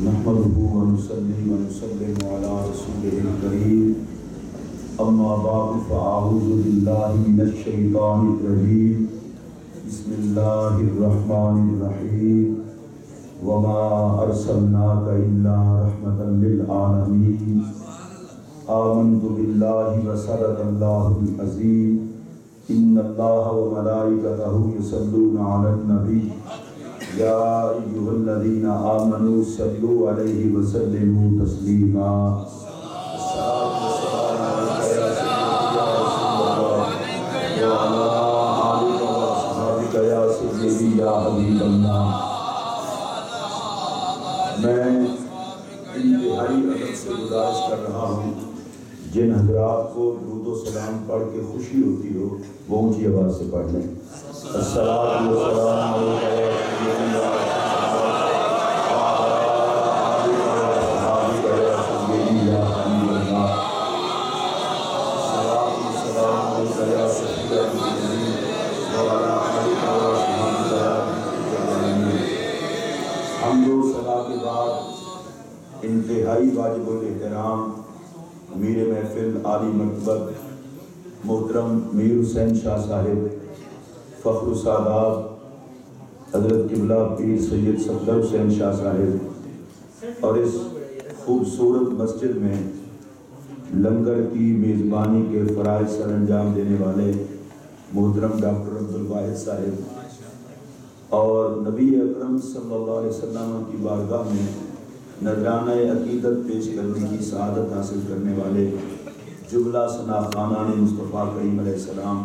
نحمده ونصلي ونسلم على رسوله الكريم اما بعد فاعوذ بالله من الشيطان الرجيم بسم الله الرحمن الرحيم وما ارسلناك الا رحمة للعالمين آمنت بالله وصدق الله العظيم ان الله وملائكته يصلون على النبي یا ایھا الذین آمنوا صلوا علیہ وسلموا تسلیما یا سیدی یا حبیب اللہ۔ میں انتہائی ادب سے گزارش کر رہا ہوں جن حضرات کو درود و سلام پڑھ کے خوشی ہوتی ہو وہ اونچی آواز سے پڑھ لیں۔ السلام علیکم حمد و ثنا کے بعد انتہائی واجب الاحترام میر محفل عالی مرتبت محترم میر حسین شاہ صاحب فخر السادات حضرت قبلہ پیر سید صفدر حسین شاہ صاحب اور اس خوبصورت مسجد میں لنگر کی میزبانی کے فرائض سر انجام دینے والے محترم ڈاکٹر عبدالواحد صاحب اور نبی اکرم صلی اللہ علیہ وسلم کی بارگاہ میں نذرانہ عقیدت پیش کرنے کی سعادت حاصل کرنے والے جملہ ثنا خانان مصطفیٰ کریم علیہ السلام،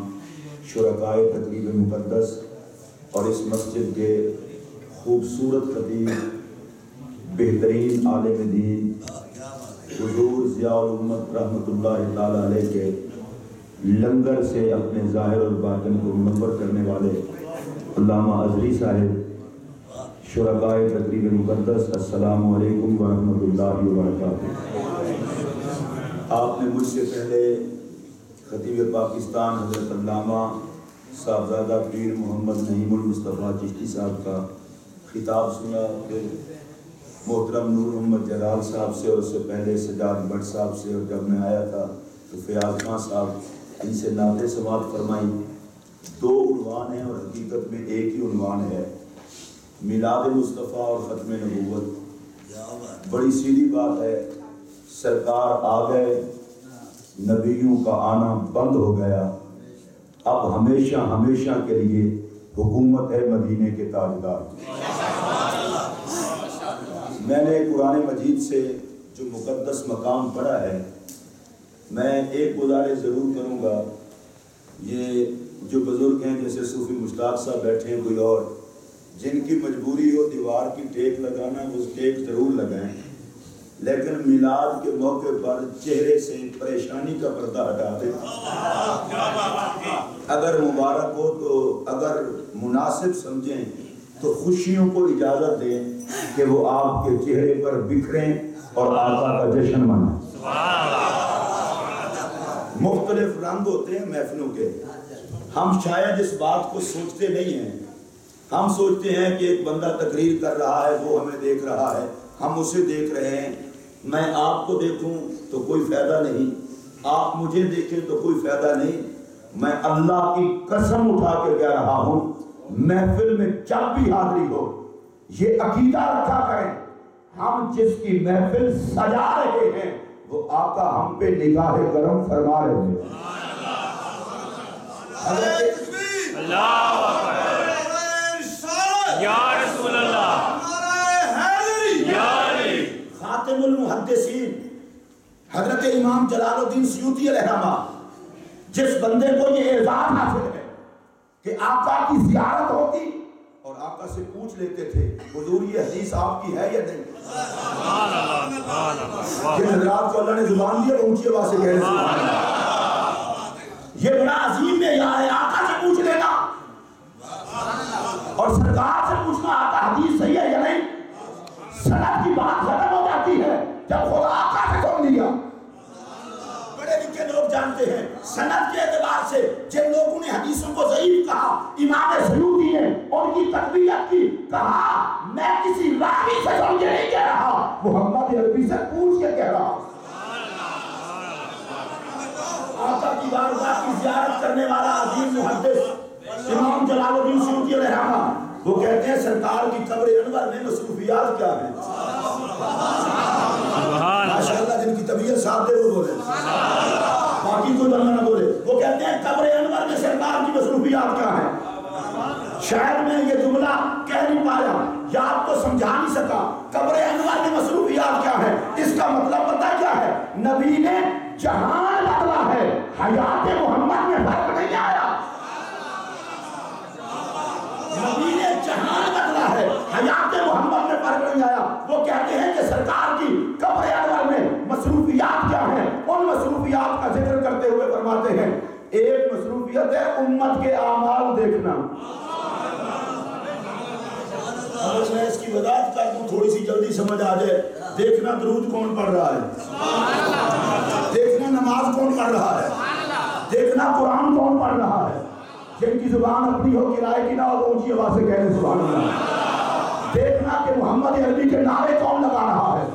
شرکائے تقریب مقدس اور اس مسجد کے خوبصورت خطیب، بہترین عالم دین حضور ضیاء الامت رحمۃ اللہ تعالی علیہ کے لنگر سے اپنے ظاہر اور باطن کو منور کرنے والے علامہ ازہری صاحب، شرکائے تقریب مقدس، السلام علیکم ورحمۃ اللہ وبرکاتہ۔ آپ نے مجھ سے پہلے خطیب پاکستان حضرت علامہ صاحبزادہ پیر محمد نعیم المصطفیٰ چشتی صاحب کا خطاب سنا، پھر محترم نور محمد جلال صاحب سے اور اس سے پہلے سجاد بٹ صاحب سے، اور جب میں آیا تھا تو فیاض خان صاحب ان سے نعت سماعت فرمائی۔ دو عنوان ہیں اور حقیقت میں ایک ہی عنوان ہے، میلاد مصطفیٰ اور ختم نبوت۔ بڑی سیدھی بات ہے، سرکار آ گئے، نبیوں کا آنا بند ہو گیا، اب ہمیشہ ہمیشہ کے لیے حکومت ہے مدینے کے تاجدار۔ میں نے قرآن مجید سے جو مقدس مقام پڑھا ہے، میں ایک گزارش ضرور کروں گا۔ یہ جو بزرگ ہیں جیسے صوفی مشتاق صاحب بیٹھے ہیں، کوئی اور جن کی مجبوری ہو دیوار کی ٹیک لگانا وہ ٹیک ضرور لگائیں، لیکن میلاد کے موقع پر چہرے سے پریشانی کا پردہ ہٹا دیں۔ اگر مبارک ہو تو اگر مناسب سمجھیں تو خوشیوں کو اجازت دیں کہ وہ آپ کے چہرے پر بکھریں اور آقا کا جشن منائیں۔ مختلف رنگ ہوتے ہیں محفلوں کے، ہم شاید اس بات کو سوچتے نہیں ہیں۔ ہم سوچتے ہیں کہ ایک بندہ تقریر کر رہا ہے، وہ ہمیں دیکھ رہا ہے، ہم اسے دیکھ رہے ہیں، میں آپ کو دیکھوں تو کوئی فائدہ نہیں، آپ مجھے دیکھیں تو کوئی فائدہ نہیں۔ میں اللہ کی قسم اٹھا کے کہہ رہا ہوں، محفل میں جب بھی حاضری ہو یہ عقیدہ رکھا کریں، ہم جس کی محفل سجا رہے ہیں وہ آقا ہم پہ نگاہ کرم فرما رہے ہیں۔ اللہ یا رسول اللہ یا علی۔ خاتم المحدثین حضرت امام جلال الدین سیوطی علیہ الرحمہ، جس بندے کو یہ اعزاز حاصل ہے کہ آقا کی زیارت ہوتی اور آقا سے پوچھ لیتے تھے حضور یہ حدیث آپ کی ہے یا نہیں، جن حضرات کو اللہ نے زبان دیا وہ اونچی آواز سے کہہ رہے ہیں یہ بڑا عظیم معیار ہے، آقا سے پوچھ لینا اور سرکار سے پوچھنا آقا حدیث صحیح ہے یا نہیں۔ سند کی بات ختم ہو جاتی ہے جب خدا آقا سے سن لیا۔ بڑے لکھے لوگ جانتے ہیں سند کے اعتبار سے جن لوگوں نے حدیثوں کو ضعیف کہا، امام سیوطی نے ان کی تقویت کی، کہا میں کسی راوی سے سمجھے نہیں کہہ رہا، محمد عربی سے پوچھ کے کہہ رہا ہوں۔ آقا کی بارگاہ کی زیارت کرنے والا عظیم محدث امام جلال الدین سیوطی علیہ الرحمہ وہ کہتے ہیں سرکار کی قبر انور میں مصروفیات کیا ہیں؟ ماشاءاللہ جن کی طبیعت صاحب دے وہ بولے، باقی کوئی بندہ نہ بولے۔ وہ کہتے ہیں قبر انور میں سرکار کی مصروفیات کیا ہیں؟ شاید میں یہ جملہ کہہ نہیں پایا یا آپ کو سمجھا نہیں سکا۔ قبر انور میں مصروفیات کیا ہے؟ اس کا مطلب پتہ کیا ہے؟ نبی نے جہان بدلا ہے، حیات محمد میں فرق نہیں آیا۔ نبی نے جہان بدلا ہے، حیات محمد میں فرق نہیں آیا۔ وہ کہتے ہیں کہ سرکار کی قبر انور میں مصروفیات کیا ہیں؟ ان مصروفیات کا ذکر کرتے ہوئے فرماتے ہیں ایک مصروفیت ہے امت کے اعمال دیکھنا۔ اگر میں اس کی وضاحت کر دوں تھوڑی سی جلدی سمجھ آ جائے۔ دیکھنا درود کون پڑھ رہا ہے، دیکھنا نماز کون پڑھ رہا ہے، دیکھنا قرآن کون پڑھ رہا ہے، جن کی زبان اپنی ہو کرائے کی نہ ہو اونچی آواز سے کہنے سبحان اللہ۔ دیکھنا کہ محمد عربی کے نعرے کون لگا رہا ہے،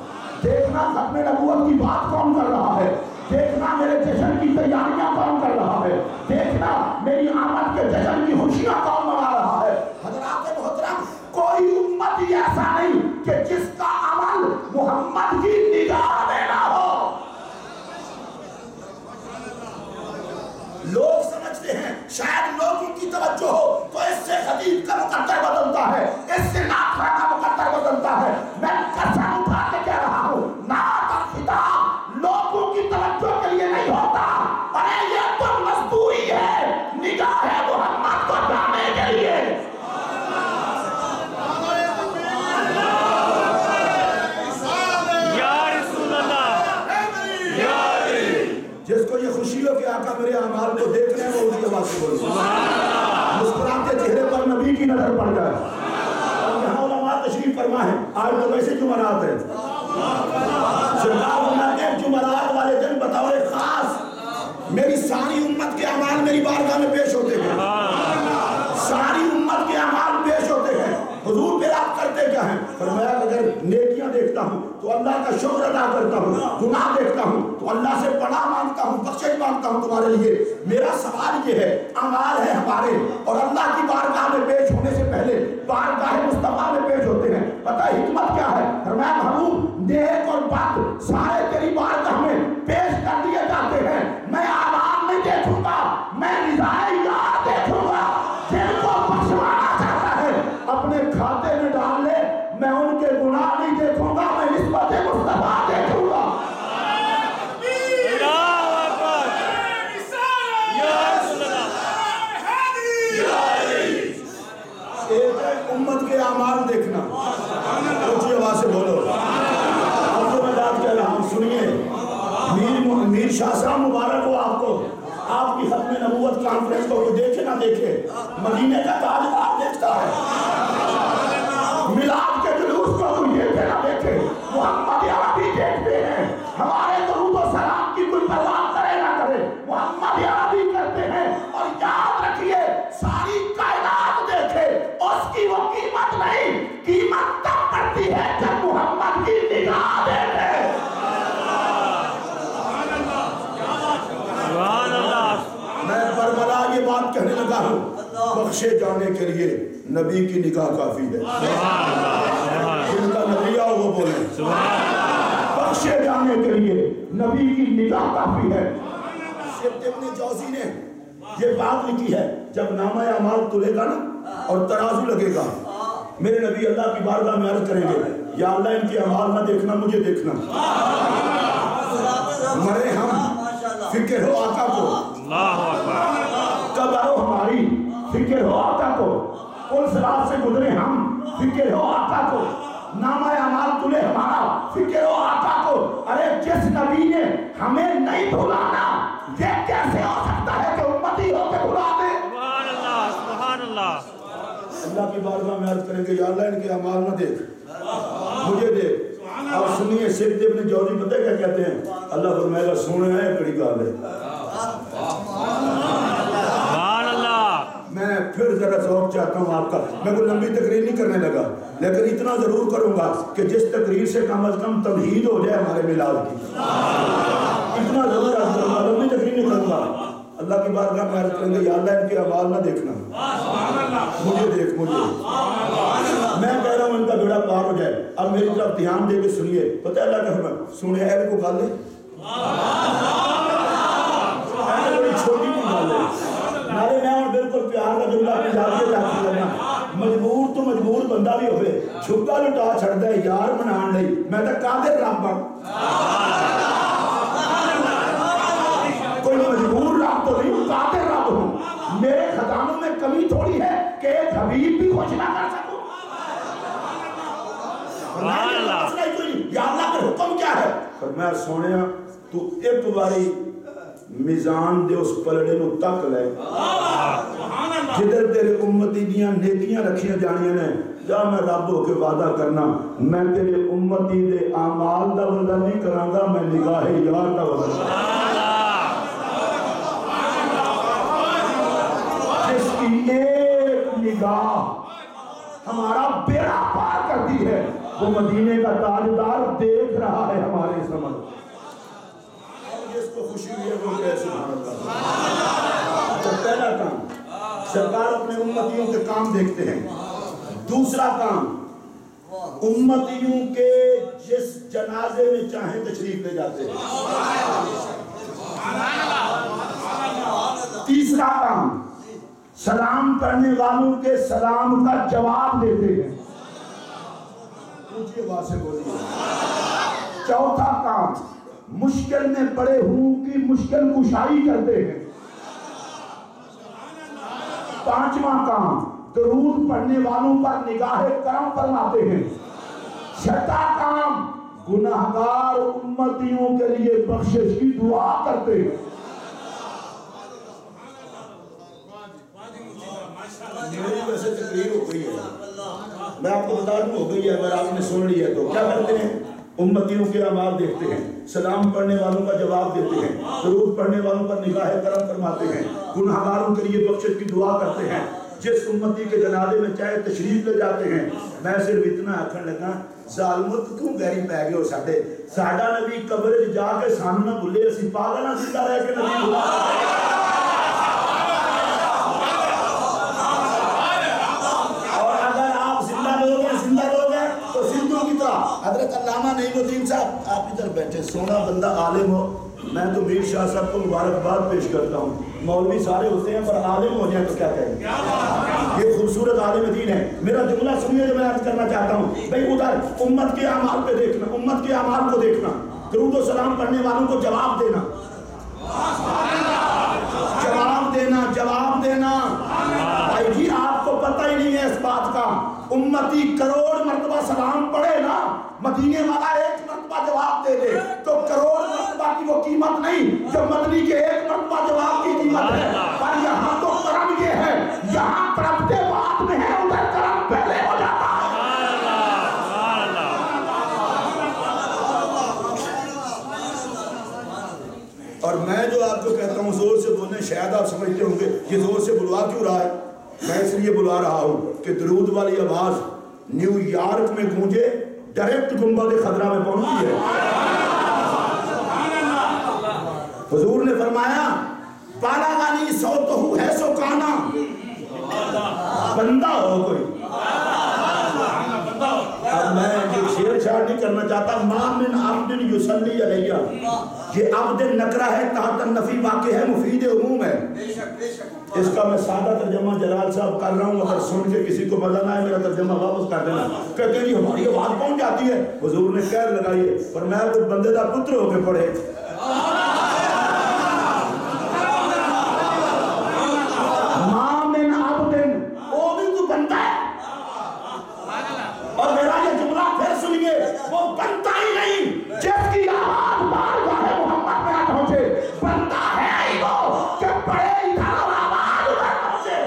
دیکھنا ختم نبوت کی بات کون کر رہا ہے، دیکھنا میرے جشن کی تیاریاں کون کر رہا ہے، دیکھنا میری آمد کے جشن کی خوشیاں کون منا رہا ہے۔ حضرات محترم کوئی امت ایسا نہیں کہ جس کا عمل محمد کی نگاہ میں نہ ہو۔ لوگ سمجھتے ہیں شاید لوگوں کی توجہ ہو تو اس سے خطیب کا مقدر بدلتا ہے، اس سے ناخواہ کا مقدر بدلتا ہے۔ میں قسم اٹھا کے کہہ رہا ہوں نعت اور خطاب لوگوں کی توجہ کے لیے نہیں ہوتا، ارے یہ تو مزدوری ہے، نگاہ ہے محمد کو جانے کے لیے۔ جس کو یہ خوشی ہو کہ آقا میرے اعمال کو دیکھ رہے ہیں وہ اونچی آواز سے بولے، مسکراتے چہرے پر نبی کی نظر پڑ جائے۔ اور یہاں علماء تشریف فرما ہے، آج تو ویسے جمعرات ہے، سرکار فرماتے ہیں جمعرات والے دن بطور خاص میری ساری امت کے اعمال میری بارگاہ میں پیش ہوتے ہیں، ساری امت کے اعمال پیش ہوتے ہیں۔ حضور پھر آپ کرتے کیا ہیں؟ فرمایا اگر نیکیاں دیکھتا ہوں تو اللہ کا شکر ادا کرتا ہوں، گناہ دیکھتا ہوں تو اللہ سے پناہ مانگتا ہوں، بخشش مانگتا ہوں تمہارے لیے۔ میرا سوال یہ ہے اعمال ہے ہمارے اور اللہ کی بارگاہ میں پیش ہونے سے پہلے بارگاہ مصطفیٰ میں پیش ہوتے ہیں۔ پتہ حکمت کیا ہے؟ فرمایا محبوب نیک اور بد سارے تیری بارگاہ میں پیش کر دیے جاتے ہیں، میں اعمال نہیں دیکھوں گا، میں رضائے یار دیکھوں گا۔ جن کو بخشوانا چاہتا ہے اپنے کھاتے میں ڈال لے، میں ان کے گناہ نہیں دیکھوں گا، میں نسبت مصطفیٰ دیکھوں گا۔ ایک امت کے اعمال دیکھنا، اونچی آواز سے بولو۔ اب جو میں بات کہہ رہا ہوں سنیے، میر شاہ صاحب مبارک ہو آپ کو، آپ کی ختم نبوت کانفرنس کو کوئی دیکھے نہ دیکھے، مدینے کا تاجدار دیکھتا ہے، میلاد کے جلوس کو کوئی دیکھے نہ دیکھے، محمد عربی دیکھتے ہیں۔ ہمارے درود و سلام کی کوئی پرواہ کرے نہ کرے، محمد عربی کرتے ہیں۔ اور یاد رکھیے ساری کائنات دیکھے اس کی وہ قیمت نہیں، قیمت تب پڑتی ہے جب محمد کی نگاہ دیکھے۔ میں بربلا یہ بات کہنے لگا ہوں، بخشے جانے کے لیے نبی کی نگاہ کافی ہے۔ جن کا نبی ہو وہ بولے بخشے جانے کے لیے نبی کی نگاہ کافی ہے۔ سبت ابن جوزی نے یہ بات لکھی ہے، جب نامہ اعمال تلے گا نا اور ترازو لگے گا، میرے نبی اللہ کی بارگاہ میں عرض کریں گے یا اللہ ان کے اعمال نہ دیکھنا مجھے دیکھنا، مرے ہم فکر ہو آقا کو، قبر ہو ہماری فکر ہو آقا کو، پل صراط سے گزرے ہم فکر ہو آقا کو، نامہ اعمال تلے ہمارا فکر ہو آقا کو۔ ارے جس نبی نے ہمیں نہیں بھلانا یہ کیسے ہو سکتا ہے کہ امتی ہو کے بھلا دے؟ سبحان اللہ، سبحان اللہ۔ اللہ کی بارگاہ میں عرض کریں گے یا اللہ ان کے اعمال نہ دیکھ مجھے دیکھ۔ اور سنیے سبت ابن جوزی پتہ کیا کہتے ہیں؟ اللہ فرمائے گا سونے ہے کڑی گال ہے۔ سبحان اللہ۔ میں پھر ذرا ذوق چاہتا ہوں آپ کا، میں کوئی لمبی تقریر نہیں کرنے لگا، لیکن اتنا ضرور کروں گا کہ جس تقریر سے کم از کم توحید ہو جائے ہمارے میلاد کی، اتنا ضرور کروں گا، لمبی تقریر نہیں کروں گا۔ اللہ کی بارگاہ میں عرض کریں گے یا اللہ ان کے اعمال نہ دیکھنا، مجھے دیکھ، مجھے میں کہہ رہا ہوں ان کا بیڑا پار ہو جائے۔ اب میری طرف دھیان دے کے سنیے، پتہ ہے اللہ کا حکم، سنیں اہل کو گال دے، بڑی چھوٹی کی گال دے، نارے میں اور بالکل پیار کا جملہ اپنی جاتی ہے کرنا، مجبور تو مجبور بندہ بھی ہوئے چھکا لٹا چھڑ دے یار منان نہیں، میں تو قادر رب ہوں، کوئی مجبور رب تو نہیں، قادر رب ہوں، میرے خزانوں میں کمی تھوڑی ہے کہ ایک حبیب بھی خوش نہ کر سکوں۔ یا اللہ کا حکم کیا ہے؟ فرمایا سونیا تو ایک باری میزان دے اس پلڑے نو تک لے، جدھر تیرے امتی دیاں نیکیاں رکھیاں جانیاں نے، جا میں رب ہو کے وعدہ کرنا میں تیرے امتی دے اعمال دا وزن نہیں کراں گا، میں نگاہ یار دا وزن جس کی ایک نگاہ ہمارا بیڑا پار کرتی ہے، وہ مدینے کا تاجدار دیکھ رہا ہے ہمارے سمجھ، جس کو خوشی ہوئی ہے وہ کیسے سبحان اللہ۔ تو پہلا کام سرکار اپنے امتیوں کے کام دیکھتے ہیں، دوسرا کام امتیوں کے جس جنازے میں چاہیں تشریف لے جاتے ہیں، تیسرا کام سلام کرنے والوں کے سلام کا جواب دیتے ہیں، اونچی آواز سے بولیے۔ چوتھا کام مشکل میں پڑے ہوں کی مشکل کشائی کرتے ہیں۔ پانچواں کام درود پڑھنے والوں پر نگاہ کرم فرماتے ہیں۔ چھٹا کام گناہگار امتیوں کے لیے بخشش کی دعا کرتے ہیں۔ میری ویسے تقریر ہو گئی ہے، میں آپ کو بتا دوں ہو گئی ہے، اگر آپ نے سن لی ہے تو کیا کرتے ہیں؟ امتیوں کے اعمال دیکھتے ہیں، سلام پڑھنے والوں کا جواب دیتے ہیں، درود پڑھنے والوں پر نگاہ کرم فرماتے ہیں، گناہگاروں کے لیے بخشش کی دعا کرتے ہیں، جس امتی کے جنازے میں چاہے تشریف لے جاتے ہیں۔ میں صرف اتنا آکھن لگا ظالمت کیوں گہری پی گئے ہو ساڈے، ساڈا نبی قبر وچ جا کے سانوں نہ بھلے، اسی پاگل نہ زندہ رہ کے نبی بھلا۔ حضرت علامہ نعیم الدین صاحب آپ ادھر بیٹھے، سونا بندہ عالم ہو، میں تو میر شاہ صاحب کو مبارکباد پیش کرتا ہوں، مولوی سارے ہوتے ہیں پر عالم ہو جائیں تو کیا کہیں گے، یہ خوبصورت عالم دین ہے۔ میرا جملہ سنیے جو میں عرض کرنا چاہتا ہوں، بھئی ادھر امت کے اعمال پہ دیکھنا، امت کے اعمال کو دیکھنا، درود و سلام پڑھنے والوں کو جواب دینا، جواب دینا، جواب دینا۔ بھائی جی آپ کو پتہ ہی نہیں ہے اس بات کا، امتی کروڑ مرتبہ سلام پڑھے نا، مدینے والا ایک مرتبہ جواب دے دے تو کروڑ مرتبہ کی وہ قیمت نہیں جو مدنی کے ایک مرتبہ جواب کی قیمت ہے۔ پر یہاں تو کرم یہ ہے، یہاں پرپتے بعد میں ہے، ادھر کرم پہلے ہو جاتا ہے۔ اور میں جو آپ کو کہتا ہوں زور سے بولنے، شاید آپ سمجھتے ہوں گے یہ زور سے بلوا کیوں رہا ہے، میں اس لیے بلوا رہا ہوں کہ درود والی آواز نیو یارک میں گونجے، ڈائریکٹ گنبد خضرا میں پہنچی ہے۔ حضور نے فرمایا بالغنی صوتہ ہے سو کانا، بندہ ہو کوئی، اب میں جو شیر شاعر نہیں کرنا چاہتا، ما من عبد یصلی علیہ، یہ عبد نکرہ ہے، تحت النفی واقع ہے، مفید عموم ہے۔ اس کا میں سادہ ترجمہ جلال صاحب کر رہا ہوں، اگر سن کے کسی کو مزہ نہ آئے میرا ترجمہ واپس کر دینا۔ کہتے ہیں جی ہماری آواز پہنچ جاتی ہے، حضور نے کہہ لگائیے، فرمایا کوئی بندے دا پتر ہو کے پڑھے، ما من عبد، وہ بھی تو بندہ ہے، اور میرا یہ جملہ پھر سنیے، وہ بنتا ہی نہیں جس کی آواز بارگاہ محمد میں پہنچے، بنتا ہے ہی وہ کہ پڑھے ادھر اور آواز ادھر پہنچے۔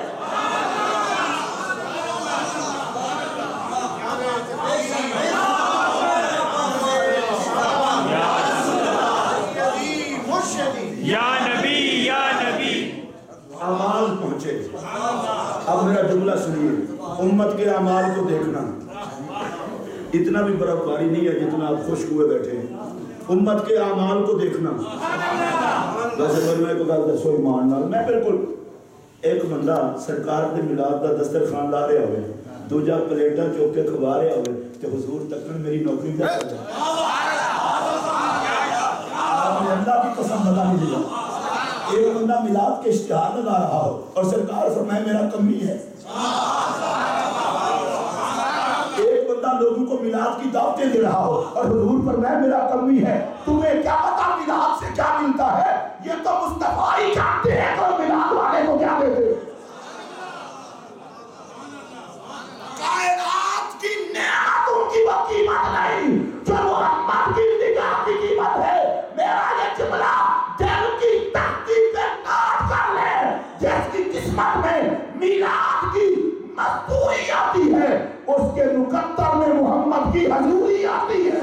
یا نبی یا نبی، آواز پہنچے۔ اب میرا جملہ سنیے، امت کے اعمال کو دیکھنا، اتنا بھی برفباری نہیں ہے جتنا آپ خوش ہوئے بیٹھے ہیں. امت کے اعمال کو دیکھنا. ویسے میں کو گل دسو ایمان نال میں بالکل ایک بندہ سرکار دے میلاد دا دسترخوان لا رہا ہوئے, دوجا پلیٹاں چوک کے کھوا رہا ہوئے تے حضور تکن میری نوکری پہ کر دے. اللہ کی قسم بتا نہیں دیا. ایک بندہ میلاد کے اشتہار لگا رہا ہو اور سرکار فرمائے میرا کمی ہے. ایک بندہ لوگوں کو میلاد کی دعوتیں دے رہا ہو اور حضور فرمائے میرا کمی ہے. تمہیں کیا پتا میلاد سے کیا ملتا ہے؟ یہ تو مصطفیٰ ہی جانتے ہیں تو میلاد والے کو کیا دیتے. کائنات کی نعمتوں کی وہ قیمت نہیں جو محمد کی نگاہ کی قیمت ہے. میرا یہ جملہ دل کی تختی پہ کاٹ کر لے. جس کی قسمت میں میلاد کی مزدوری آتی ہے اس کے مقدر میں محمد کی حضوری آتی ہے.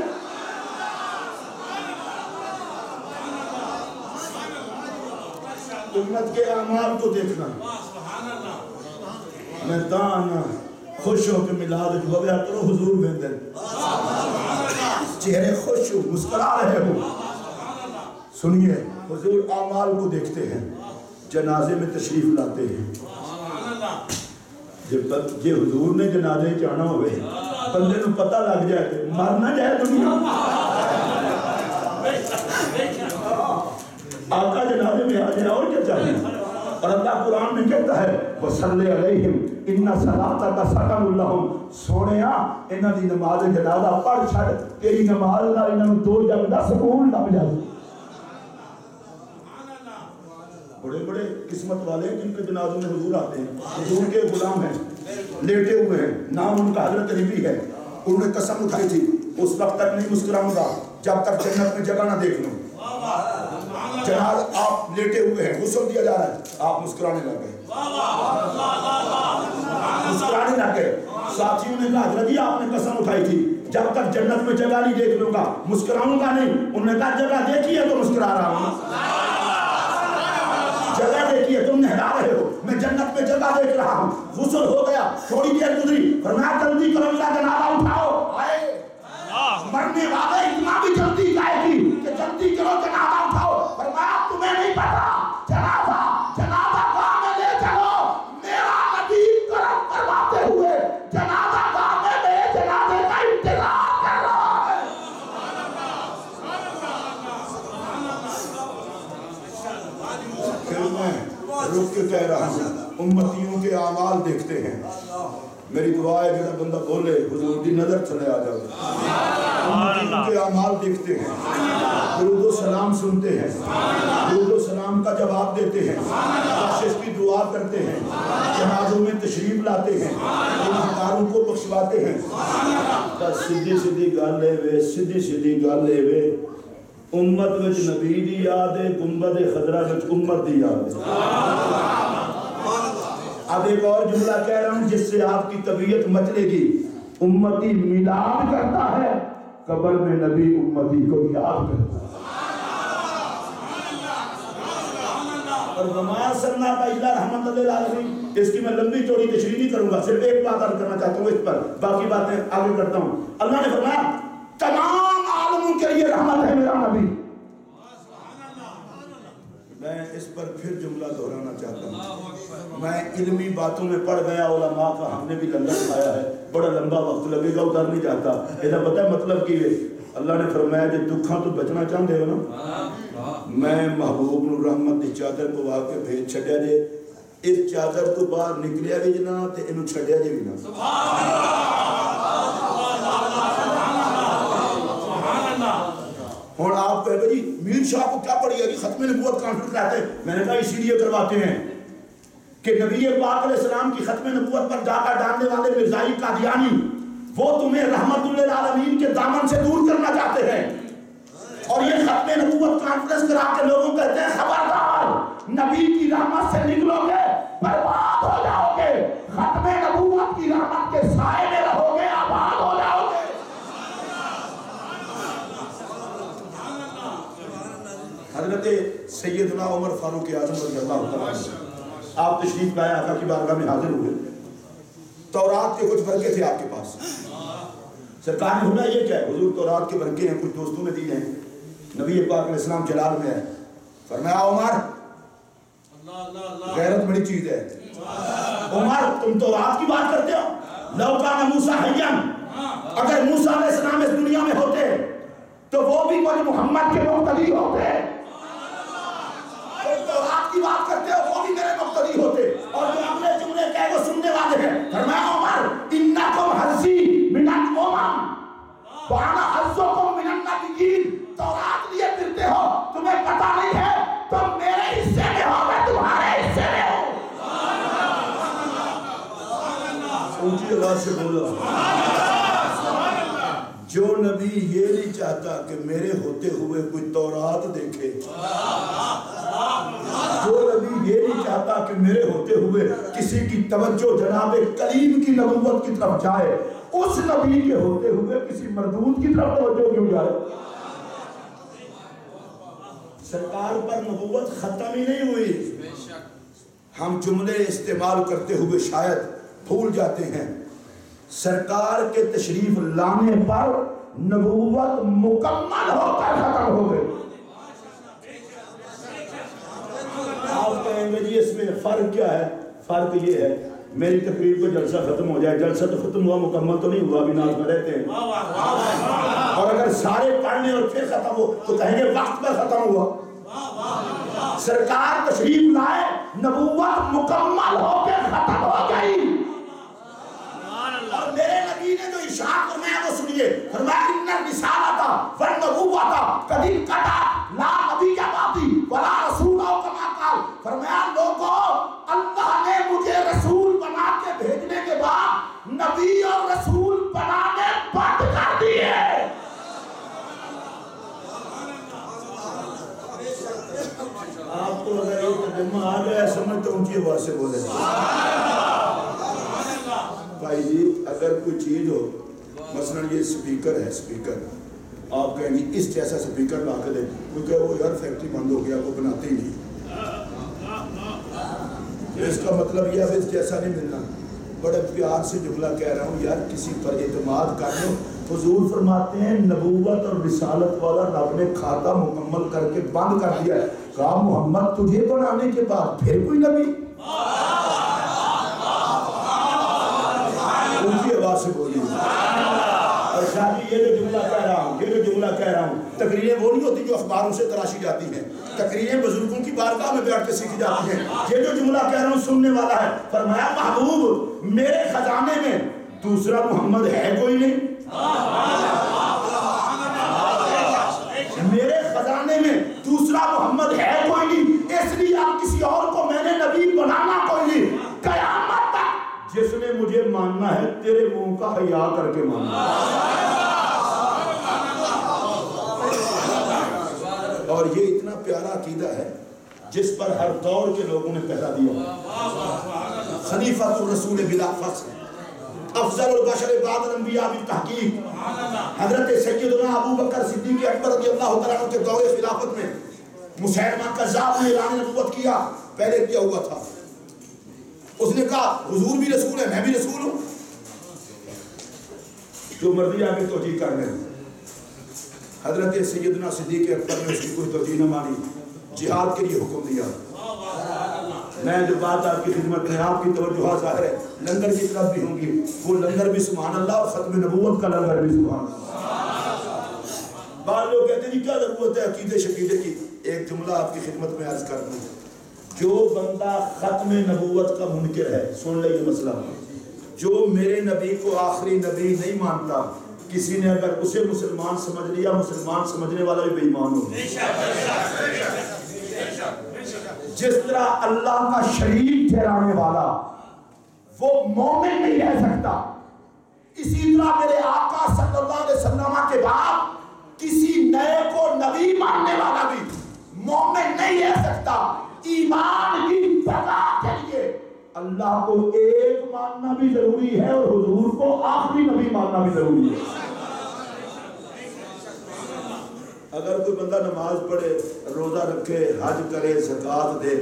امت کے اعمال کو دیکھنا. میں دانا خوش ہو کے میلاد وغیرہ کرو حضور ویندن چہرے خوش ہو مسکرا رہے ہو. سنیے حضور اعمال کو دیکھتے ہیں. جنازے میں تشریف لاتے ہیں. جب یہ حضور نے جنازے چاہنا ہوئے بندے نو پتہ لگ جائے کہ مر نہ جائے دنیا. آقا جنازے میں آ جائے اور کیا چاہیے. اور اللہ قرآن میں کہتا ہے وَصَلِّ عَلَيْهِمْ إِنَّ صَلَاتَكَ سَكَنٌ لَهُمْ. سونیا انہاں دی نماز جنازہ پڑھ چھڑ, تیری نماز نال انہاں نوں دو جگ دا سکون لب جائے. بڑے بڑے قسمت والے ہیں جن کے جنازوں میں حضور آتے ہیں. حضور کے غلام ہیں, لیٹے ہوئے ہیں, نام ان کا حضرت نبی ہے. انہوں نے قسم اٹھائی تھی اس وقت تک نہیں مسکراؤں گا جب تک جنت میں جگہ نہ دیکھ لوں. جناز آپ لیٹے ہوئے ہیں, غسل دیا جا رہا ہے, آپ مسکرانے لگ گئے. مسکرانے لگ گئے. ساتھیوں نے کہا حضرت جی آپ نے قسم اٹھائی تھی جب تک جنت میں جگہ نہیں دیکھ لوں گا مسکراؤں گا نہیں. انہوں نے کہا جگہ دیکھی ہے تو مسکرا رہا ہوں. جگہ دیکھی ہے تم نہلا رہے ہو, میں جنت میں جگہ دیکھ رہا ہوں. غسل ہو گیا, تھوڑی دیر گزری, فرمایا جلدی کرو میرا جنازہ اٹھاؤ. مرنے والے اتنا بھی جلدی جائے گی کہ جلدی کرو جنازہ اٹھاؤ. فرمایا تمہیں نہیں پتا جنازہ گاہ میں لے چلو. میرا نبی کرم فرماتے ہوئے جنازہ گاہ میں میرے جنازے کا انتظار کر رہا ہے. پھر میں رک کے کہہ رہا ہوں امتیوں کے اعمال دیکھتے ہیں. میری دعا ہے جڑا بندہ بولے حضور دی نظر چلے آ جاؤ. امتیوں کے اعمال دیکھتے ہیں, درود و سلام سنتے ہیں, درود و سلام کا جواب دیتے ہیں, بخشش کی دعا کرتے ہیں, جنازوں میں تشریف لاتے ہیں, گنہگاروں کو بخشواتے ہیں. بس سیدھی سیدھی گل ہے وے, سیدھی سیدھی گل ہے وے. امت وچ نبی دی یاد ہے, گنبد خضرا وچ امت دی یاد ہے. اب ایک اور جملہ کہہ رہا ہوں جس سے آپ کی طبیعت مچلے گی. امتی میلاد کرتا ہے, قبر میں نبی امتی کو یاد کرتا ہے. اور وما ارسلناک الا رحمۃ للعالمین. اس کی میں لمبی چوڑی تشریح نہیں کروں گا, صرف ایک بات عرض کرنا چاہتا ہوں اس پر, باقی باتیں آگے کرتا ہوں. اللہ نے فرمایا تمام عالموں کے لیے رحمت ہے میرا نبی. میں اس پر پھر جملہ دہرانا چاہتا ہوں. میں علمی باتوں میں پڑھ گیا, علماء کا ہم نے بھی لنگر کھایا ہے, بڑا لمبا وقت لگے گا, ادھر نہیں جاتا. یہ پتہ ہے مطلب کی ہے. اللہ نے فرمایا کہ دکھاں تو بچنا چاہتے ہو نا, میں محبوب نو رحمت دی چادر پوا کے بھیج چھڈیا جے. اس چادر تو باہر نکلیا بھی جنا تے اینو چھڈیا جے بھی نا. اور آپ کہتے جی میر شاہ کو کیا پڑی ہے جی ختم نبوت کانفرنس کہتے ہیں. میں نے کہا اسی لیے کرواتے ہیں کہ نبی پاک علیہ السلام کی ختم نبوت پر ڈاکہ ڈالنے والے مرزائی قادیانی وہ تمہیں رحمت للعالمین کے دامن سے دور کرنا چاہتے ہیں. اور یہ ختم نبوت کانفرنس کرا کے لوگوں کہتے ہیں خبردار نبی کی رحمت سے نکلو گے برباد ہو جاؤ گے, ختم نبوت کی رحمت کے سائے میں رہو گے آباد ہو جاؤ گے. حضرت سیدنا عمر فاروق اعظم رضی اللہ تعالیٰ عنہ آپ تشریف لائے, آقا کی بارگاہ میں حاضر ہوئے. تورات کے کچھ ورقے تھے آپ کے پاس, سرکار نے بولا یہ کیا ہے؟ حضور تورات کے برقے ہیں، کچھ دوستوں نے دیے ہیں، نبی پاک علیہ السلام جلال میں ہے۔ فرمایا عمر، غیرت بڑی چیز ہے، عمر تم تورات کی بات کرتے ہو؟ لو کان موسیٰ حیًّا، اگر موسیٰ علیہ السلام اس دنیا میں ہوتے تو وہ بھی مجھ محمد کے مقتدی ہوتے۔ تم تورات کی بات کرتے ہو، وہ بھی میرے مقتدی ہوتے۔ اور جو اپنے جملے کہے وہ سننے والے ہیں۔ فرمایا عمر انکم حظی من الامم وانا حظکم من النبیین، تورات لیے پھرتے ہو، تمہیں پتہ نہیں ہے تم میرے حصے میں ہو، میں تمہارے حصے میں ہوں۔ اونچی آواز سے بولو۔ جو نبی یہ نہیں چاہتا کہ میرے ہوتے ہوئے کوئی تورات دیکھے، جو نبی یہ نہیں چاہتا کہ میرے ہوتے ہوئے کسی کی توجہ جناب کلیم کی نبوت کی طرف جائے، اس نبی کے ہوتے ہوئے کسی مردود کی طرف توجہ کیوں جائے؟ سرکار پر نبوت ختم ہی نہیں ہوئی۔ ہم جملے استعمال کرتے ہوئے شاید بھول جاتے ہیں، سرکار کے تشریف لانے پر نبوت مکمل ہو کر ختم ہو گئی۔ آپ کہیں گے جی اس میں فرق کیا ہے؟ فرق یہ ہے میری تقریر کو جلسہ ختم ہو جائے، جلسہ تو ختم ہوا، مکمل تو نہیں ہوا، ابھی ناز میں رہتے ہیں، اور اگر سارے پڑھ لیں اور پھر ختم ہو تو کہیں گے وقت پر ختم ہوا۔ سرکار تشریف لائے، نبوت مکمل ہو کے ختم ہو گئی۔ اور میرے نبی نے جو ارشاد فرمایا وہ سنیے، فرمایا ان الرسالۃ والنبوۃ قد انقطعت لا نبی بعدی ولا رسول او کما قال، فرمایا لوگوں اللہ نے مجھے رسول بنا کے بھیجنے کے بعد نبی اور رسول بنانے بند کر دیے۔ آپ کو اگر یہ ترجمہ آ گیا سمجھ تو اونچی آواز سے بولے۔ بھائی جی اگر کوئی چیز ہو، مثلا یہ سپیکر ہے، سپیکر آپ کہیں گے اس جیسا سپیکر لا کے دیں، کوئی کہے وہ یار فیکٹری بند ہو گیا وہ بناتے ہی نہیں، اس کا مطلب یہ اب اس جیسا نہیں ملنا۔ بڑے پیار سے جملہ کہہ رہا ہوں یار کسی پر اعتماد کر لو۔ حضور فرماتے ہیں نبوت اور رسالت والا رب نے کھاتا مکمل کر کے بند کر دیا ہے۔ کہا محمد تجھے بنانے کے بعد پھر کوئی نبی؟ اونچی آواز سے بولیے۔ اور شاید یہ جو جملہ کہہ رہا ہوں، یہ جو جملہ کہہ رہا ہوں، تقریریں وہ نہیں ہوتی جو اخباروں سے تراشی جاتی ہیں، تقریریں بزرگوں کی بارگاہ میں بیٹھ کے سیکھی جاتی ہیں۔ یہ جو جملہ کہہ رہا ہوں سننے والا ہے۔ فرمایا محبوب میرے خزانے میں دوسرا محمد ہے کوئی نہیں، میرے خزانے میں دوسرا محمد ہے کوئی نہیں، اس لیے اب کسی اور کو میں نے نبی بنانا کوئی نہیں۔ قیامت تک جس نے مجھے ماننا ہے تیرے منہ کا حیا کر کے ماننا۔ اور یہ اتنا پیارا عقیدہ ہے جس پر ہر دور کے لوگوں نے پہرا دیا۔ خلیفۃ الرسول بلا فخر، افضل البشر بعد الانبیاء بالتحقیق، حضرت سیدنا ابو بکر صدیق اکبر رضی اللہ تعالیٰ عنہ کے دور خلافت میں مسیلمہ کذاب نے اعلان نبوت کیا، پہلے کیا ہوا تھا، اس نے کہا حضور بھی رسول ہے میں بھی رسول ہوں، جو مرضی آگے توجیہ کر لیں۔ حضرت سیدنا صدیق اکبر نے اس کی کوئی توجیہ نہ مانی، جہاد کے لیے حکم دیا۔ میں جو بات آپ کی خدمت میں آپ کی توجہ ظاہر ہے لنگر کی طرف بھی ہوں گی، وہ لنگر بھی سبحان اللہ اور ختم نبوت کا لنگر بھی سبحان اللہ۔ بعض لوگ کہتے ہیں جی کیا ضرورت ہے عقیدے شقیدے کی، ایک جملہ آپ کی خدمت میں عرض کر دوں، جو بندہ ختم نبوت کا منکر ہے، سن لے یہ مسئلہ، جو میرے نبی کو آخری نبی نہیں مانتا، کسی نے اگر اسے مسلمان سمجھ لیا، مسلمان سمجھنے والا بھی بے ایمان ہو۔ جس طرح اللہ کا شریک ٹھہرانے والا وہ مومن نہیں رہ سکتا، اسی طرح میرے آقا صلی اللہ علیہ وسلم کے بعد کسی نئے کو نبی ماننے والا بھی مومن نہیں رہ سکتا۔ ایمان کی بقا کے لیے اللہ کو ایک ماننا بھی ضروری ہے اور حضور کو آخری نبی ماننا بھی ضروری ہے۔ اگر کوئی بندہ نماز پڑھے، روزہ رکھے، حج کرے، زکوٰۃ دے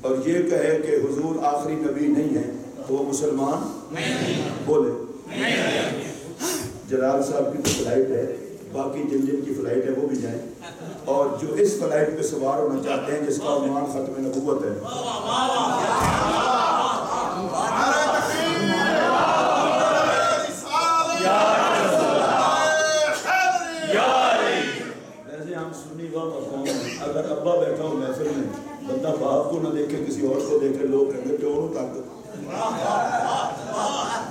اور یہ کہے کہ حضور آخری نبی نہیں ہے تو وہ مسلمان نہیں بولے۔ جلال صاحب کی تو فلائٹ ہے، باقی جن جن کی فلائٹ ہے وہ بھی جائیں، اور جو اس فلائٹ پہ سوار ہونا چاہتے ہیں جس کا عنوان ختم نبوت ہے، ویسے ہم سنی قوم ہیں، اگر ابا بیٹھا ہو محفل میں بندہ باپ کو نہ دیکھے کسی اور کو دیکھے، لوگ کہیں گے ٹوروں تک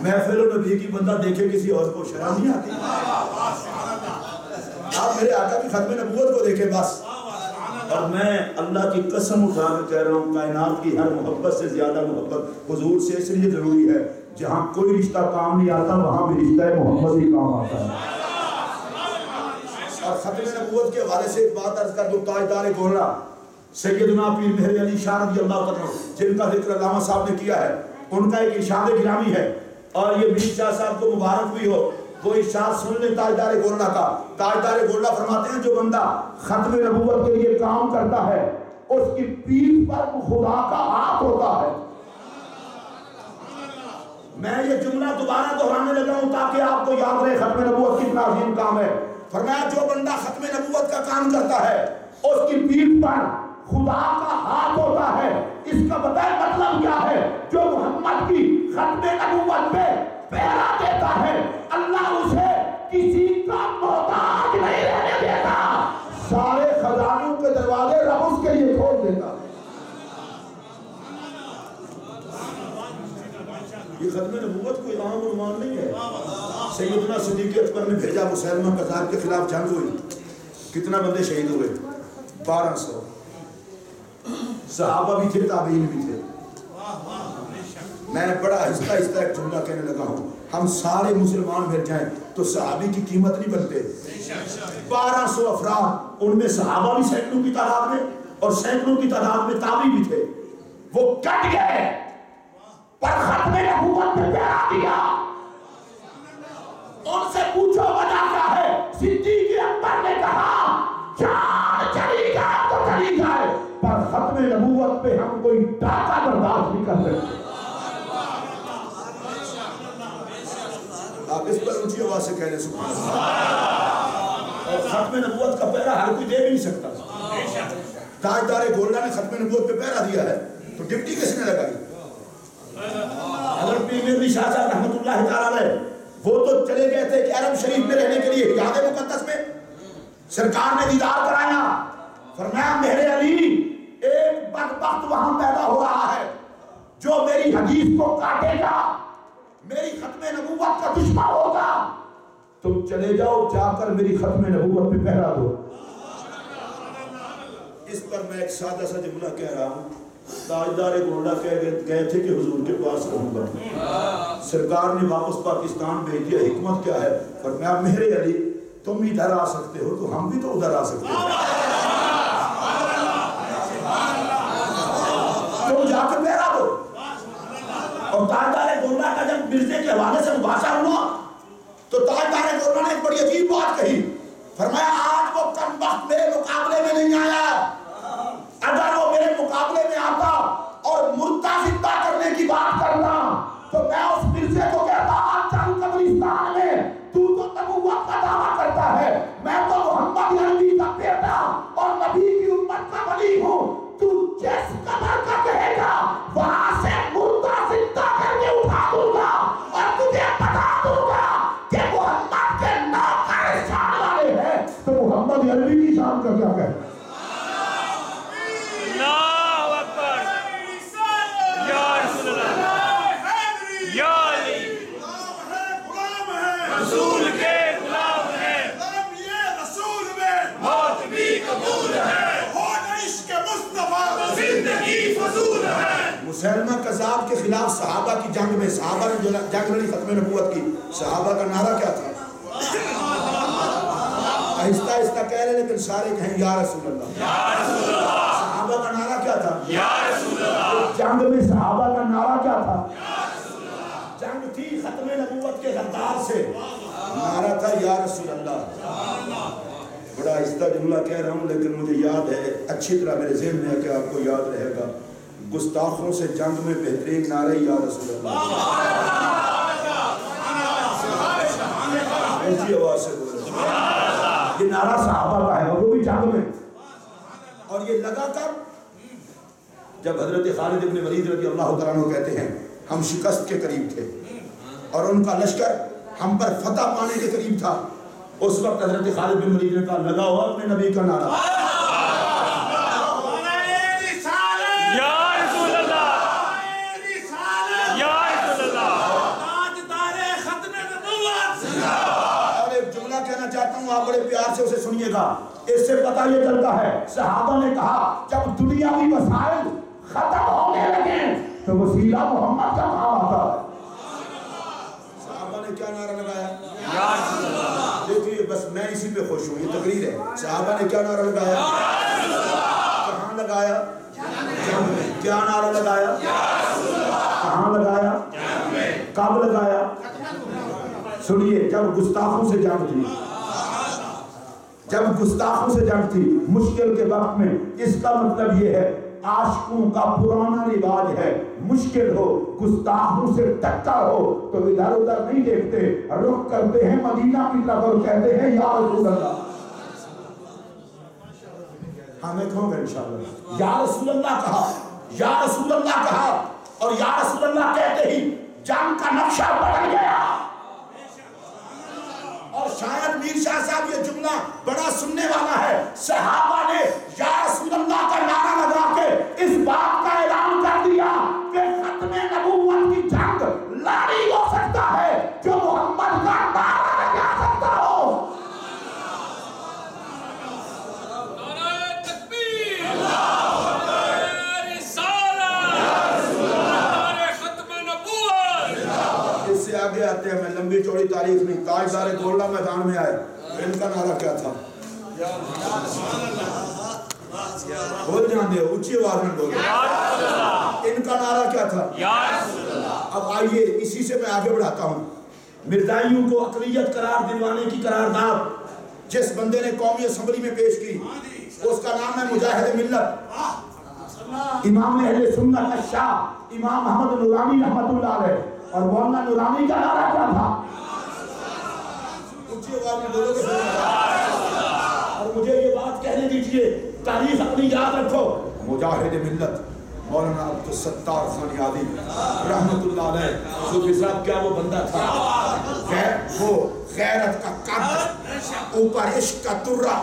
محفل و نبی کی بندہ دیکھے کسی اور کو، شرم نہیں آتی؟ آپ میرے آقا کی ختم نبوت کو دیکھیں بس۔ اور میں اللہ کی قسم اٹھا کر کہہ رہا ہوں، کائنات کی ہر محبت سے زیادہ محبت حضور سے اس لیے ضروری ہے، جہاں کوئی رشتہ کام نہیں آتا وہاں بھی رشتہ محمد ہی کام آتا ہے۔ اور ختم نبوت کے حوالے سے ایک بات عرض کر دوں، تاجدار گولڑا سیدنا پیر مہر علی شاہ رضی اللہ عنہ جن کا ذکر علامہ صاحب نے کیا ہے، ان کا ایک ارشاد گرامی ہے، اور یہ میر شاہ صاحب کو مبارک بھی ہو، وہ ارشاد سن لیں تاجدار گولڑا کا۔ تاجدار گولڑا فرماتے ہیں جو بندہ ختم نبوت کے لیے کام کرتا ہے اس کی پیٹھ پر خدا کا ہاتھ ہوتا ہے۔ میں یہ جملہ دوبارہ دہرانے لگا ہوں تاکہ آپ کو یاد رہے ختم نبوت کتنا عظیم کام ہے۔ فرمایا جو بندہ ختم نبوت کا کام کرتا ہے اس کی پیٹھ پر خدا کا ہاتھ ہوتا ہے۔ اس کا بتائے مطلب کیا ہے؟ جو محمد کی ختم نبوت پہ پہرا دیتا ہے اللہ اسے کسی کا محتاج نہیں رہنے دیتا، سارے خزانوں کے دروازے رب اس کے لیے کھول دیتا۔ یہ ختم نبوت کوئی عام عنوان نہیں ہے۔ سیدنا صدیق اکبر نے بھیجا، مسلمہ کذاب کے خلاف جنگ ہوئی، کتنا بندے شہید ہوئے؟ 1200 صحابہ بھی تھے، تابعین بھی تھے۔ میں بڑا آہستہ آہستہ ایک جملہ کہنے لگا ہوں، ہم سارے مسلمان مل جائیں تو صحابی کی قیمت نہیں بنتے۔ 1200 افراد، ان میں صحابہ بھی سینکڑوں کی تعداد میں اور سینکڑوں کی تعداد میں تابعی بھی تھے، وہ کٹ گئے پر ختم نبوت میں پہرا دیا۔ ان سے پوچھو وجہ کیا ہے؟ صدیق اکبر نے کہا جان چلی جائے تو چلی جائے پر ختم نبوت پہ ہم کوئی ڈاکہ برداشت نہیں کر سکتے۔ آپ اس پر اونچی آواز سے کہہ رہے سبحان اللہ۔ اور ختم نبوت کا پہرا ہر کوئی دے بھی نہیں سکتا۔ تاجدار گولڑا نے ختم نبوت پہ پہرا دیا ہے تو ڈپٹی کس نے لگائی؟ حضرت پیر مہر شاہ صاحب رحمۃ اللہ تعالی علیہ، وہ تو چلے گئے تھے کہ عرب شریف میں رہنے کے لیے حجاز مقدس میں، سرکار نے دیدار کرایا، فرمایا مہر علی ایک بدبخت وہاں پیدا ہو رہا ہے جو میری حدیث کو کاٹے گا، میری ختم نبوت کا دشمن ہوگا، تم چلے جاؤ جا کر میری ختم نبوت پہ پہرا دو۔ اس پر میں ایک سادہ سا جملہ کہہ رہا ہوں، تاجدار گولڑا گئے تھے کہ حضور کے پاس رہوں گا، سرکار نے واپس پاکستان بھیج دیا، حکمت کیا ہے؟ فرمایا مہر علی تم ادھر آ سکتے ہو تو ہم بھی تو ادھر آ سکتے ہیں، تم جا کے پہرا دو۔ اور تاجدار گولڑا کا جب مرزے کے حوالے سے مباحثہ ہوا تو تاجدار گولڑا نے ایک بڑی عجیب بات کہی، فرمایا آج وہ کمبخت میرے مقابلے میں نہیں آیا، اگر وہ میرے مقابلے میں آتا اور مردہ زندہ کرنے کی بات کرتا تو میں اس مرزے کو کہتا چل قبرستان میں، تو نبوت کا دعویٰ کرتا ہے، میں تو محمد عربی کا بیٹا اور نبی کی امت کا ولی ہوں، تو جس قبر کا کہے گا وہاں سے مردہ زندہ کر کے اٹھا دوں گا اور تجھے بتا دوں گا کہ محمد کے نوکر شان والے ہیں، تو محمد عربی کی شان کا کیا کہے؟ اللہ اکبر، یا رسول اللہ، یا علی، رسول کے غلام ہیں، یہ رسول میں موت بھی قبول ہے، ہونا عشق مصطفیٰ زندگی فضول ہے۔ مسلمہ کذاب کے خلاف صحابہ کی جنگ میں، صحابہ نے جنگ لڑی ختم نبوت کی، صحابہ کا نعرہ کیا تھا؟ آہستہ آہستہ کہہ رہے لیکن سارے کہیں یا رسول اللہ، یا رسول اللہ، صحابہ کا نعرہ کیا تھا؟ یا رسول اللہ، جنگ میں صحابہ کا نعرہ کیا تھا؟ جنگ تھی ختم نبوت کے غدار سے، نعرہ تھا یا رسول اللہ۔ بڑا آہستہ جملہ کہہ رہا ہوں لیکن مجھے یاد ہے، اچھی طرح میرے ذہن میں ہے کہ آپ کو یاد رہے گا، گستاخوں سے جنگ میں بہترین نعرہ یا رسول اللہ۔ اونچی آواز سے بولو یہ نعرہ صحابہ کا ہے اور وہ بھی جنگ میں. اور یہ لگا کر جب حضرت خالد بن ولید رضی اللہ تعالیٰ عنہ کہتے ہیں ہم شکست کے قریب تھے اور ان کا لشکر ہم پر فتح پانے کے قریب تھا. اس وقت حضرت خالد بن ولید نے کہا لگا ہوا اپنے نبی کا نعرہ یا رسول اللہ یا رسول اللہ. اور ایک جملہ کہنا چاہتا ہوں آپ بڑے پیار سے اسے سنیے گا. اس سے پتہ یہ چلتا ہے صحابہ نے کہا جب دنیاوی وسائل ختم ہونے لگے تو وسیلہ محمد کا کام آتا ہے. صحابہ نے کیا نعرہ لگایا؟ یا رسول اللہ. دیکھیے بس میں اسی پہ خوش ہوں, یہ تقریر ہے. صحابہ نے کیا نعرہ لگایا؟ کہاں لگایا؟ جنگ میں. کیا نعرہ لگایا؟ کہاں لگایا؟ کب لگایا؟ سنیے جب گستاخوں سے جنگ تھی, جب گستاخوں سے جنگ تھی مشکل کے وقت میں. اس کا مطلب یہ ہے عاشقوں کا پرانا رواج ہے مشکل ہو گستاخوں سے ٹکر ہو تو ادھر ادھر نہیں دیکھتے, رخ کرتے ہیں مدینہ کی طرف اور کہتے ہیں یا رسول اللہ. ہمیں کہوں گے انشاءاللہ یا رسول اللہ کہا, یا رسول اللہ کہا اور یا رسول اللہ کہتے ہی جنگ کا نقشہ بدل گیا. اور شاید میر شاہ صاحب یہ جملہ بڑا سننے والا ہے. صحابہ نے یا رسول اللہ کا نعرہ لگا کے اس بات کا اعلان کر دیا کہ ختم نبوت کی جنگ لڑی ہو سکتا ہے جو محمد کا نعرہ لگا سکتا ہو. نعرہ تکبیر اللہ اکبر رسالت نعرہ ختم نبوت. اس سے آگے آتے ہیں, میں لمبی چوڑی تاریخ نہیں, تاجدار گولڈا میدان میں آئے, ان کا نعرہ کیا تھا؟ بول جاندے ہو اونچی آواز میں بولو. ان کا نعرہ کیا تھا؟ اب آئیے اسی سے میں آگے بڑھاتا ہوں. مرزائیوں کو اقلیت قرار دلوانے کی قرارداد جس بندے نے قومی اسمبلی میں پیش کی اس کا نام ہے مجاہد ملت, امام اہل سنت الشاہ امام محمد نورانی رحمت اللہ علیہ. اور مولانا نورانی کا نعرہ کیا تھا؟ اونچی آواز میں بولو گے. اور مجھے یہ بات کہنے دیجئے, تاریخ اپنی یاد رکھو. مجاہد ملت مولانا عبدالستار خان یادی رحمت اللہ علیہ. صوفی صاحب کیا وہ بندہ تھا, وہ غیرت کا قد, اوپر عشق کا ترہ,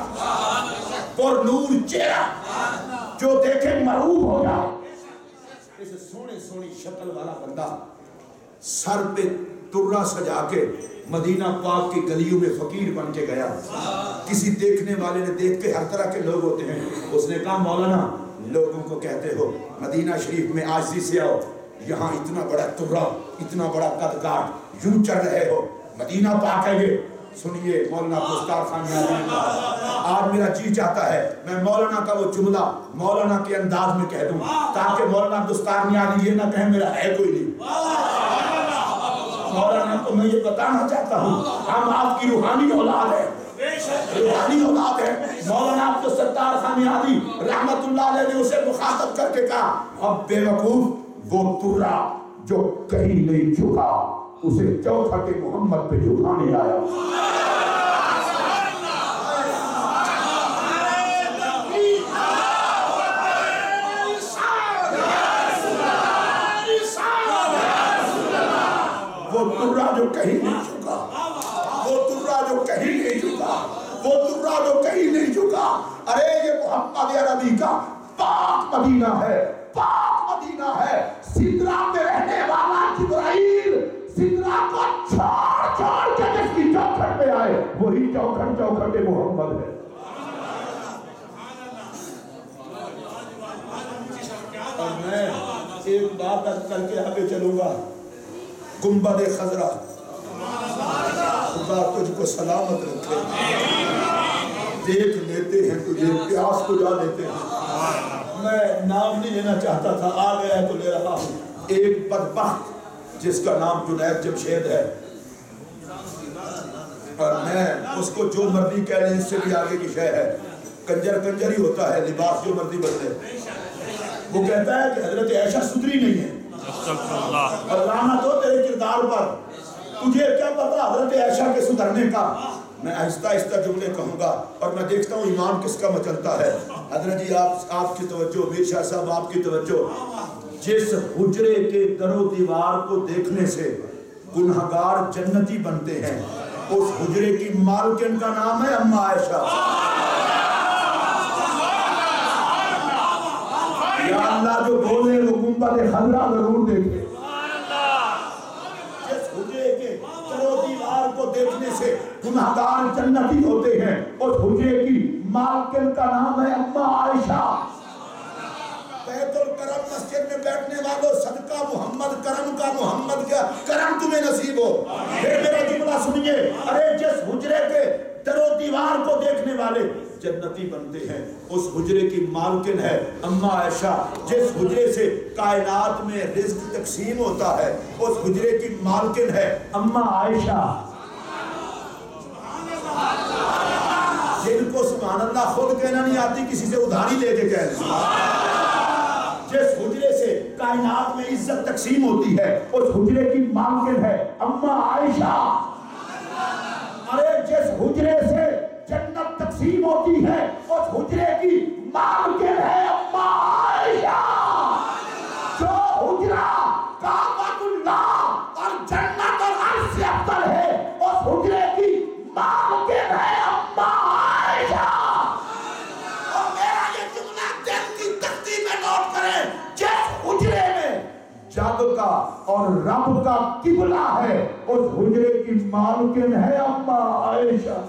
پر نور چہرہ, جو دیکھے مرعوب ہو جائے. اس سونے سونی شکل والا بندہ سر پہ ترہ سجا کے مدینہ پاک کی گلیوں میں فقیر بن کے گیا. کسی دیکھنے والے نے دیکھ کے, ہر طرح کے لوگ ہوتے ہیں, اس نے کہا مولانا لوگوں کو کہتے ہو مدینہ شریف میں عاجزی سے آؤ, یہاں اتنا بڑا ترہ اتنا بڑا قد کاٹ یوں چڑھ رہے ہو, مدینہ پاک ہے یہ. سنیے مولانا عبدالستار خان یادی نے کہا آج میرا جی چاہتا ہے میں مولانا کا وہ جملہ مولانا کے انداز میں کہہ دوں تاکہ مولانا عبدالستار یادی یہ نہ کہیں میرا ہے کوئی نہیں. مولانا کو میں یہ بتانا چاہتا ہوں ہم آپ کی روحانی اولاد ہیں, روحانی اولاد ہے. مولانا عبدالستار خان یادی رحمت اللہ علیہ نے اسے مخاطب کر کے کہا اب بے وقوف وہ ترہ جو کہیں نہیں جھکا اسے چوکھٹ محمد پہ جھکانے آیا. وہ ترہ جو کہیں نہیں جھکا, وہ ترہ جو کہیں نہیں جھکا, وہ ترہ جو کہیں نہیں جھکا. ارے یہ محمد عربی کا پاک مدینہ ہے, پاک مدینہ ہے. سدرہ میں رہنے والا جبرائیل سدرہ کو چھوڑ چھوڑ کے جس کی چوکھٹ پہ آئے وہی چوکھٹ محمد ہے. اور میں ایک بات کر کے آگے چلوں گا. گنبد خضرا خدا تجھ کو سلامت رکھے, دیکھ لیتے ہیں تجھے, پیاس کو جا لیتے ہیں. میں نام نہیں لینا چاہتا تھا, آ گیا ہے تو لے رہا ہوں. ایک بدبخت جس کا نام جنید جمشید ہے, اور میں اس کو جو مرضی کہہ لیں اس سے بھی آگے کی شے ہے. کنجر کنجر ہی ہوتا ہے, لباس جو مرضی بدلے. وہ کہتا ہے کہ حضرت عائشہ سدری نہیں ہے, اور لعنت ہو تیرے کردار پر. تجھے کیا پتا حضرت عائشہ کے سدھرنے کا؟ میں آہستہ آہستہ جملے کہوں گا اور میں دیکھتا ہوں ایمان کس کا مچلتا ہے۔ حضرت جی آپ کی توجہ، میر شاہ صاحب آپ کی توجہ۔ جس حجرے کے در و دیوار کو دیکھنے سے گنہگار جنتی بنتے ہیں، اس حجرے کی مالکن کا نام ہے اماں عائشہ۔ یا اللہ جو بولے وہ گنبد خضرا ضرور دیکھے۔ جس حجرے کے در و دیوار کو دیکھنے سے گنہگار جنتی ہوتے ہیں، اس حجرے کی مالکن کا نام ہے اماں عائشہ۔ بیت الکرم مسجد میں بیٹھنے والوں، صدقہ محمد کرم کا محمد کیا کرم تمہیں نصیب ہو۔ پھر میرا جملہ سنیے، ارے جس حجرے کے در و دیوار کو دیکھنے والے جنتی بنتے ہیں، اس حجرے کی مالکن ہے اماں عائشہ۔ جس حجرے سے کائنات میں رزق تقسیم ہوتا ہے، اس حجرے کی مالکن ہے اماں عائشہ۔ جن کو سبحان اللہ خود کہنا نہیں آتی، کسی سے ادھاری لے کے کہنا۔ جس حجرے سے کائنات میں عزت تقسیم ہوتی ہے، اس حجرے کی مالکن ہے اماں عائشہ۔ ارے جس حجرے سے جنت تقسیم ہوتی ہے، اس حجرے کی مالکن ہے اماں عائشہ۔ جو حجرہ کعبۃ اللہ اور جنت اور عرش سے افضل ہے، اس حجرے کی مالکن ہے اماں عائشہ۔ اور میرا یہ جملہ دل کی تختی میں نوٹ کریں، جس حجرے میں جگ کا اور رب کا قبلہ ہے، اس حجرے کی مالکن ہے اماں عائشہ۔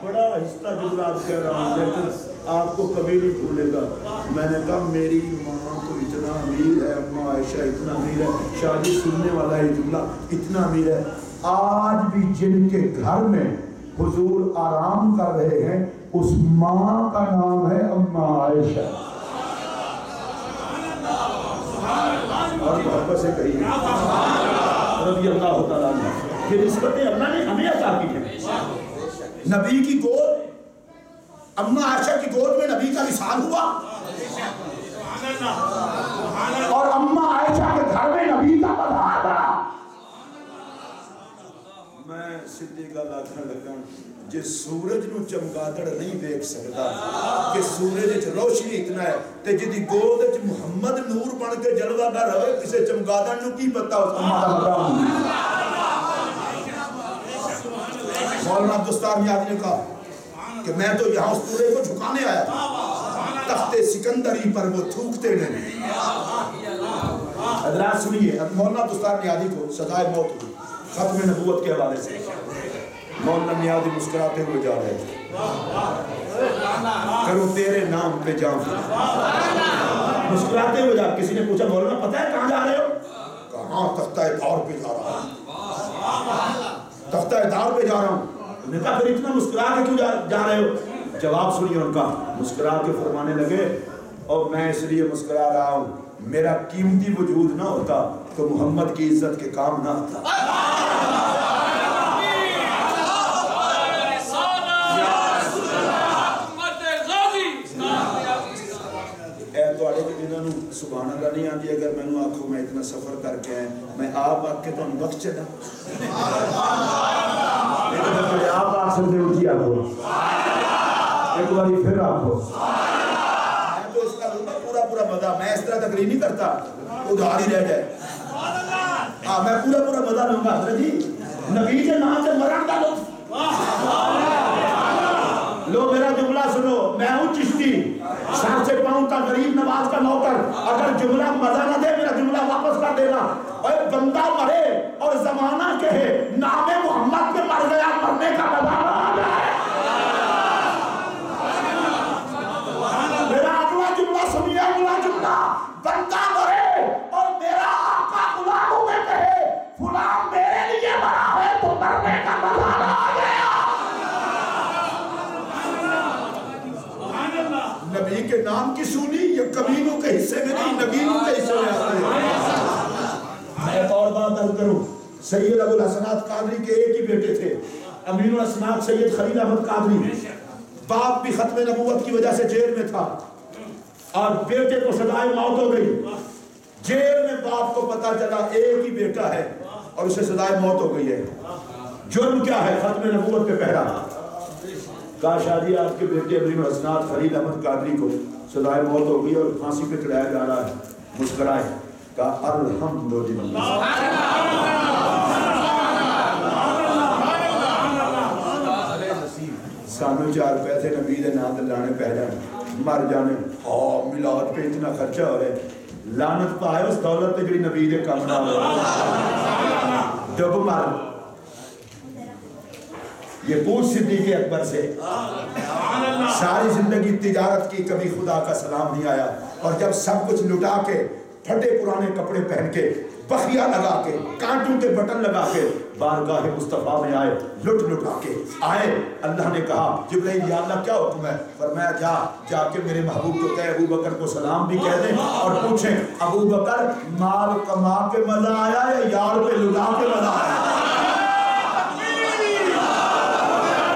بڑا آہستہ جملہ آپ کہہ رہا ہوں، لیکن آپ کو کبھی نہیں بھولے گا۔ میں نے کہا میری ماں تو اتنا امیر ہے، اماں عائشہ اتنا امیر ہے، شادی سننے والا یہ جملہ اتنا امیر ہے۔ آج بھی جن کے گھر میں حضور آرام کر رہے ہیں، اس ماں کا نام ہے اماں عائشہ۔ اور محبت سے کہیے رضی اللہ تعالیٰ عنہ۔ یہ نسبتیں اللہ نے ہمیں عطا کی ہیں۔ نبی کی گود، اماں عائشہ کی گود میں نبی کا وصال ہوا، اور اماں عائشہ کے گھر میں نبی کا مزار بنا۔ میں سیدھی گل آکھن لگا، جس سورج نو چمگادڑ نہیں دیکھ سکتا کہ سورج وچ روشنی اتنا ہے، تے جدی گود وچ محمد نور بن کے جلوہ گر ہوئے، کسے چمگادڑ نو کی پتہ اس اماں دا مقام۔ مولانا عبدالستار نیازی نے کہا کہ میں تو یہاں اس پورے کو جھکانے آیا تھا، تخت سکندری پر وہ تھوکتے نہیں۔ حضرات سنیے، مولانا عبدالستار نیازی کو سزائے موت ہوئی ختم نبوت کے حوالے سے۔ مولانا نیازی مسکراتے ہوئے جا رہے تھے، کرو تیرے نام پہ جام، مسکراتے ہوئے جا۔ کسی نے پوچھا مولانا پتہ ہے کہاں جا رہے ہو؟ کہاں؟ تختہ دار پہ جا رہا ہوں، تختہ دار پہ جا رہا ہوں۔ نے کہا پھر اتنا مسکرا کے کیوں جا رہے ہو؟ جواب سنیے ان کا، مسکرا کے فرمانے لگے، اور میں اس لیے مسکرا رہا ہوں، میرا قیمتی وجود نہ ہوتا تو محمد کی عزت کے کام نہ ہوتا۔ سبحان اللہ نہیں آتی اگر میں نے آنکھوں میں اتنا سفر کر کے آئے، میں آپ آ کے تو وقت چلا آپ آ سکتے اٹھی آگو ایک باری پھر آگو۔ میں تو اس کا پورا پورا مزہ، میں اس طرح تقریر نہیں کرتا ادھار ہی رہ جائے، میں پورا پورا مزہ لوں گا۔ حضرت جی نبی کے نام سے مرن کا لطف لو، میرا جملہ سنو، میں ہوں چشتی، سر سے پاؤں کا غریب نواز کا نوکر، اگر جملہ مزہ نہ دے میرا جملہ واپس کر دینا۔ اور بندہ مرے اور زمانہ کہے نام محمد پہ مر گیا، مرنے کا مزہ آ جائے۔ میرا اگلا جملہ سنیے، اگلا جملہ، بندہ مرے اور میرا آقا غلاموں میں کہے فلاں میرے لیے مرا ہے تو مرنے کا مزہ آ گیا۔ نبی کے نام کی سونی یہ کمینوں کے حصے میں نہیں، نبیوں کے حصے میں آتے ہیں۔ میں ایک اور بات عرض کروں، سید ابو الحسنات قادری کے ایک ہی بیٹے تھے، امین الحسنات سید خلیل احمد قادری۔ باپ بھی ختم نبوت کی وجہ سے جیل میں تھا اور بیٹے کو سزائے موت ہو گئی۔ جیل میں باپ کو پتا چلا ایک ہی بیٹا ہے اور اسے سزائے موت ہو گئی ہے. جرم کیا ہے؟ ختم نبوت پہ پہرا. کہا شادی آپ کے بیٹے ابراہیم حسنات خلیل احمد قادری کو سزائے موت ہو گئی اور پھانسی پہ چڑھایا جا رہا ہے. مسکرائے. کہا الحمدللہ. سانو 4 پیسے نبی دے نام دے لانے پہ جانے مر جانے. ہاں میلاد پہ اتنا خرچہ ہو رہا ہے. لعنت پائے اس دولت پہ جڑی نبی دے کام نہ ہو. جب مر یہ پوچھ صدیق اکبر سے. ساری زندگی تجارت کی, کبھی خدا کا سلام نہیں آیا. اور جب سب کچھ لٹا کے, پھٹے پرانے کپڑے پہن کے, بخیا لگا کے, کانٹوں کے بٹن لگا کے بارگاہ مصطفیٰ میں آئے, لٹا کے آئے. اللہ نے کہا جبرائیل یا اللہ کیا حکم ہے؟ فرمایا جا کے میرے محبوب کو کہے ابو بکر کو سلام بھی کہہ دیں اور پوچھیں ابو بکر مال کما کے مزہ آیا یا یار پہ لٹا کے مزہ آیا؟